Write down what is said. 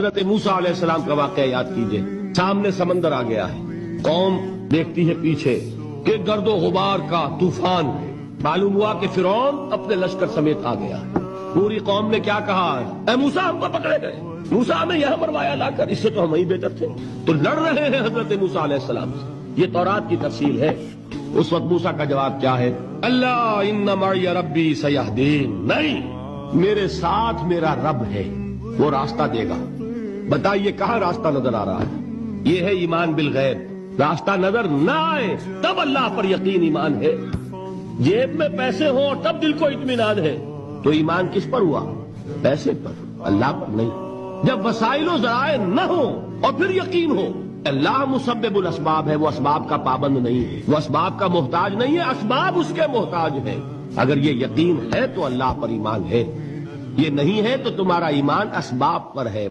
حضرت موسیٰ علیہ السلام کا واقعہ یاد کیجئے۔ سامنے سمندر آ گیا ہے، قوم دیکھتی ہے پیچھے کہ گرد و غبار کا طوفان ہے۔ معلوم ہوا کہ فرعون اپنے لشکر سمیت آ گیا ہے۔ پوری قوم نے کیا کہا، اے موسیٰ ہم کو پکڑے گئے، موسیٰ ہمیں یہاں مروایا لا کر، اس سے تو ہم ہی بہتر تھے۔ تو لڑ رہے ہیں حضرت موسیٰ علیہ السلام سے۔ یہ تورات کی تفصیل ہے۔ اس وقت موسیٰ کا جواب کیا ہے، اللہ ان معی ربی سیہدین، نہیں، میرے ساتھ میرا رب ہے، وہ راستہ دے گا۔ بتائیے کہاں راستہ نظر آ رہا ہے؟ یہ ہے ایمان بالغیب۔ راستہ نظر نہ آئے تب اللہ پر یقین ایمان ہے۔ جیب میں پیسے ہوں اور تب دل کو اطمینان ہے، تو ایمان کس پر ہوا؟ پیسے پر، اللہ پر نہیں۔ جب وسائل و ذرائع نہ ہوں اور پھر یقین ہو، اللہ مسبب الاسباب ہے، وہ اسباب کا پابند نہیں ہے، وہ اسباب کا محتاج نہیں ہے، اسباب اس کے محتاج ہے۔ اگر یہ یقین ہے تو اللہ پر ایمان ہے، یہ نہیں ہے تو تمہارا ایمان اسباب پر ہے۔